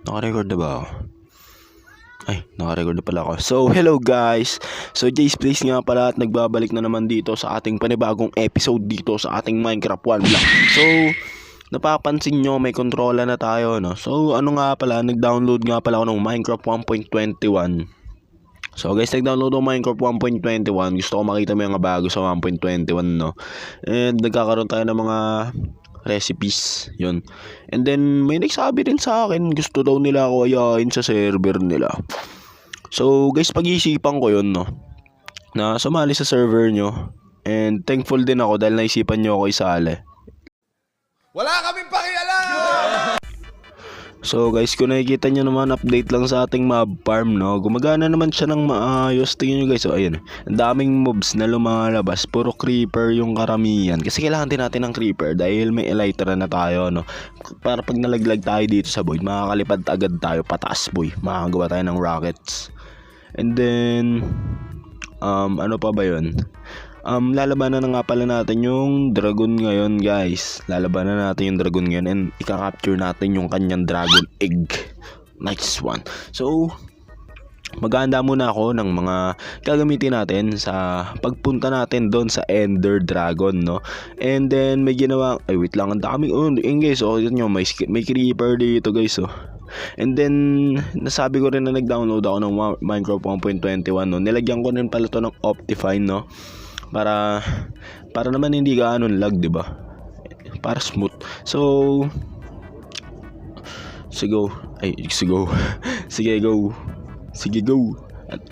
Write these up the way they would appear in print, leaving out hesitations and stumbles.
Naka-record na ba ako? Ay, naka-record na pala ako. So, hello guys! So, Jay's Place nga pala at nagbabalik na naman dito sa ating panibagong episode dito sa ating Minecraft 1 vlog. So, napapansin nyo may kontrola na tayo, no? So, ano nga pala, nag-download nga pala ako ng Minecraft 1.21. So guys, nag-download ako Minecraft 1.21. Gusto ko makita mo yung bago sa 1.21, no? And nagkakaroon tayo ng mga recipes, yun. And then may nagsabi rin sa akin, gusto daw nila ako ayain sa server nila. So guys, pag-iisipan ko yun, no, na sumali sa server nyo. And thankful din ako dahil naisipan nyo ako isali. Wala kaming pakialam! So guys, kung nakikita nyo naman, update lang sa ating mob farm, no? Gumagana naman siya ng maayos. Tingnan nyo guys, so ayun, ang daming mobs na lumalabas. Puro creeper yung karamihan. Kasi kailangan din natin ng creeper dahil may elytra na tayo, no? Para pag nalaglag tayo dito sa void, makakalipad agad tayo pataas, boy. Makakagawa tayo ng rockets. And then ano pa ba yun? Lalabanan na nga pala natin yung dragon ngayon, guys. Lalabanan natin yung dragon ngayon and ika-capture natin yung kanyang dragon egg. Nice one. So, maghahanda muna ako ng mga gagamitin natin sa pagpunta natin doon sa Ender Dragon, no? And then may ginawa, ay wait lang, ang daming guys, yun nyo, may creeper dito, guys, oh. And then nasabi ko rin na nag-download ako ng Minecraft 1.21, no? Nilagyan ko rin pala to ng Optifine, no? Para naman hindi gaanon lag, 'di ba? Para smooth. So go. Sige, go.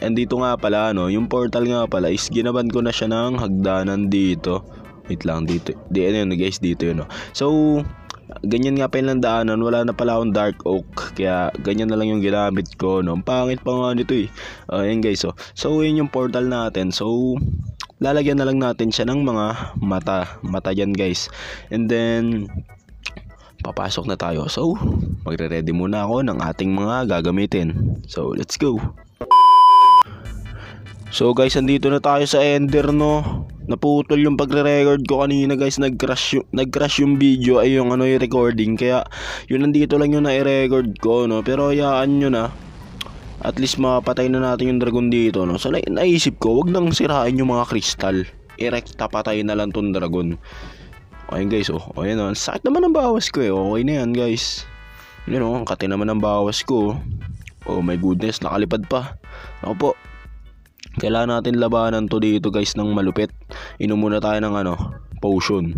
And dito nga pala, no, yung portal nga pala is ginaban ko na siya ng hagdanan dito. Wait lang, dito. Ano guys, dito yun, no. So ganyan nga pa yung daanan, wala na pala akong dark oak, kaya ganyan na lang yung ginamit ko, no. Pangit pa nga nito eh. Ayan guys, oh. So yun yung portal natin. So lalagyan na lang natin siya ng mga mata dyan, guys. And then papasok na tayo. So magre-ready muna ako ng ating mga gagamitin. So let's go. So guys, andito na tayo sa Ender, no. Naputol yung pagre-record ko kanina, guys. Nag-crash yung video, ay yung yung recording. Kaya yun, nandito lang yung na-record ko, no. Pero hayaan nyo na. At least mapatay na natin yung dragon dito, no. So naisip ko, wag nang sirain yung mga kristal. Erekta patay na lang tong dragon. Ayun guys, oh. Ayun, oh. Sakit naman ang bawas ko, eh. Okay na yan, guys. Yun, oh. Ang kati naman ang bawas ko. Oh my goodness, nakalipad pa. Ako po. Kailangan natin labanan to dito, guys, ng malupit. Inom muna tayo ng potion.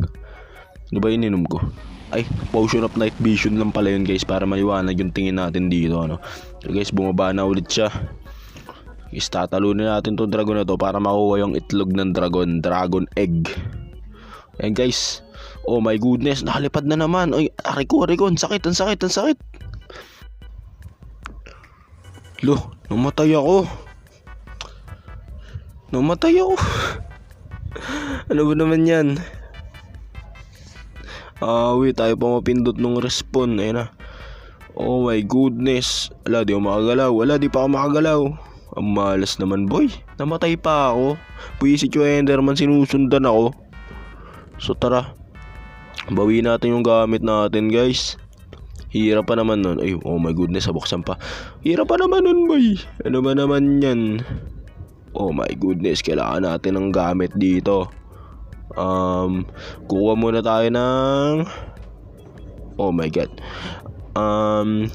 Ano ba yung inom ko? Ay, potion of night vision lang pala yun, guys, para maliwanag yung tingin natin dito, ano. So guys, bumaba na ulit siya. Guys, tatalunin natin tong dragon na to para makuha yung itlog ng dragon egg. Ayan guys, oh my goodness, nakalipad na naman. Ay, aray ko, ang sakit. Lo, namatay ako. Ano ba naman yan? Wait, tayo pa mapindot nung respawn. Ayun na. Oh my goodness. Di pa ako makagalaw. Ang malas naman, boy. Namatay pa ako. Buisit yung Enderman, sinusundan ako. So tara, bawiin natin yung gamit natin, guys. Hirap pa naman nun. Ay, oh my goodness, sabuksan pa. Hirap pa naman nun, boy. Ano ba naman yan? Oh my goodness, kailangan natin ng gamit dito. Kuha muna tayo ng, oh my god,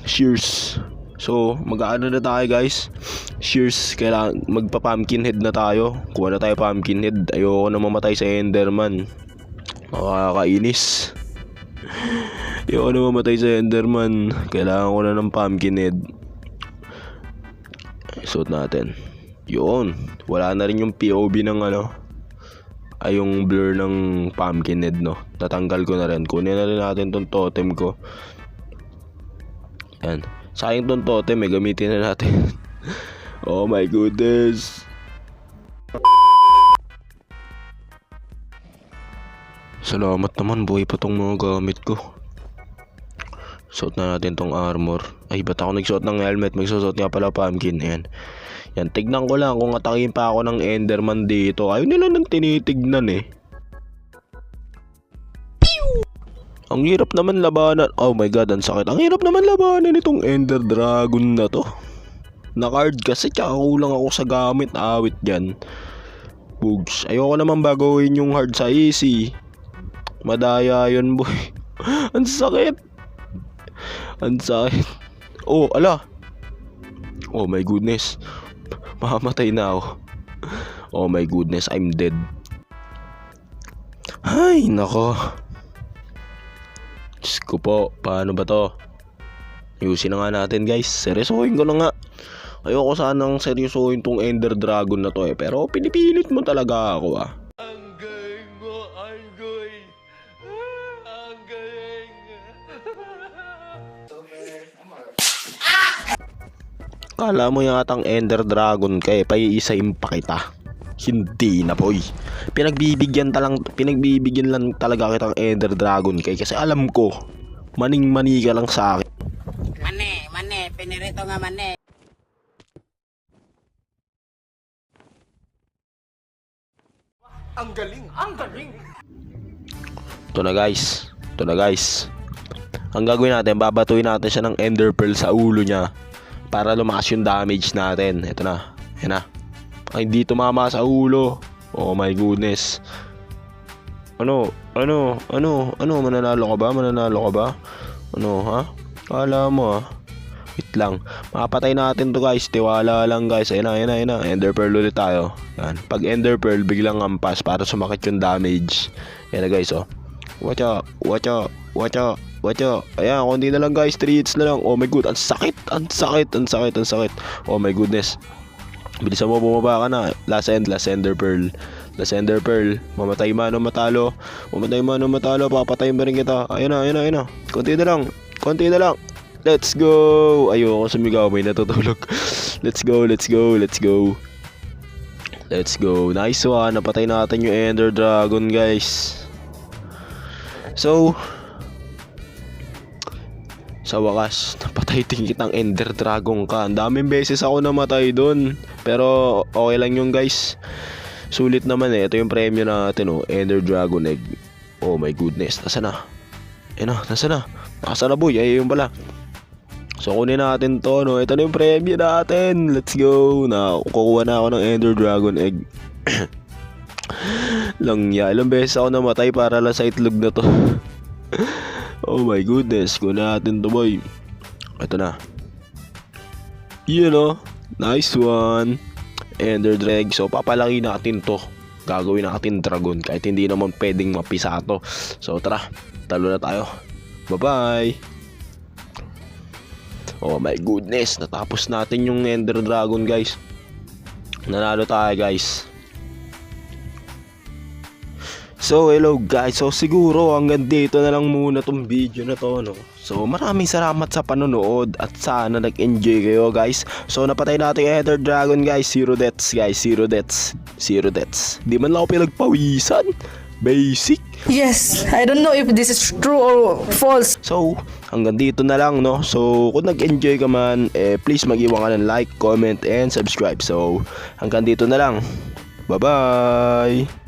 shears. So mag-aano na tayo, guys. Shears, kailangan magpa-pumpkin head na tayo. Kuha na tayo pumpkin head. Ayoko na mamatay sa Enderman. Makakainis. Ayoko na mamatay sa Enderman. Kailangan ko na ng pumpkin head. Suot natin. Yun, wala na rin yung POV ng ay yung blur ng pumpkin head, no. Tatanggal ko na rin. Kunin na rin natin tong totem ko. Yan. Sayang tong totem, gamitin na natin. Oh my goodness. Salamat naman, boy, pa tong mga gamit ko. Suot na natin tong armor. Ay, ba't ako nagsuot ng helmet? Magsusuot nga pala pumpkin. Ayan. Yan, tignan ko lang kung atakin pa ako ng Enderman dito. Ayaw nila nang tinitignan, eh. Ang hirap naman labanan. Oh my god, ang sakit. Ang hirap naman labanan itong Ender Dragon na to. Na-card kasi tsaka kulang ako sa gamit. Awit dyan. Bugs. Ayoko naman baguhin yung hard sa easy. Madaya yun boy. Ang sakit. Ang sakit. Oh, ala. Oh my goodness. Mamamatay na ako. Oh my goodness, I'm dead. Ay, nako. Diyos ko po, paano ba to? Ayusin na nga natin guys. Seryosohin ko na nga. Ayoko sanang seryosohin tong Ender Dragon na to pero pinipilit mo talaga ako Ang galing mo, Angoy. Ang galing. Kala mo yatang Ender Dragon ka paiisahin pa kita. Hindi na boy. Pinagbibigyan lang talaga kitang Ender Dragon kasi alam ko maning-mani ka lang sa akin. Mane, pinirito nga mane. Ang galing. Ang galing. Ito na guys. Ang gagawin natin, babatuin natin siya ng Ender Pearl sa ulo niya para lumakas yung damage natin. Ito na. Yan na. Ay, hindi tumama sa ulo. Oh my goodness. Ano? Mananalo ka ba? Ano, ha? Kala mo, ha? Wait lang. Mapatay natin to guys. Tiwala lang guys. Ayun na. Ender Pearl ulit tayo. Yan. Pag Ender Pearl, biglang ampas para sumakit yung damage. Yan na guys, oh. Watch out. Ayan, kundi na lang guys. 3 hits na lang. Oh my god, ang sakit. Oh my goodness. Bilisan mo, bumaba ka na. Last Ender Pearl. Mamatay man o matalo. Papatayin ba rin kita. Ayun na. Konti na lang. Let's go. Ayoko sumigaw, may natutulog. Let's go. Nice one. Napatay natin yung Ender Dragon guys. So, sa wakas, napatay din kitang Ender Dragon ka. Ang daming beses ako namatay dun. Pero okay lang yung guys. Sulit naman Ito yung premyo natin Ender Dragon Egg. Oh my goodness. Nasaan na boy? Ay yung pala. So kunin natin to Ito na yung premyo natin. Let's go. Kukuha na ako ng Ender Dragon Egg. Ilang beses ako namatay para lang sa itlog na to. Oh my goodness, kunin natin to boy. Ito na. Nice one. Ender Drag. So papalaki natin to. Gagawin natin dragon kahit hindi naman pwedeng mapisa to. So tara, talo na tayo. Bye-bye. Oh my goodness, natapos natin yung Ender Dragon guys. Nanalo tayo guys. So hello guys, so siguro hanggang dito na lang muna tong video na to So maraming salamat sa panonood at sana nag-enjoy kayo guys. So napatay natin yung Ender Dragon guys. 0 deaths guys, 0 deaths. Di man lang ako pinagpawisan. Basic. Yes, I don't know if this is true or false. So hanggang dito na lang So kung nag-enjoy ka man please mag-iwan ka ng like, comment and subscribe. So hanggang dito na lang. Bye bye.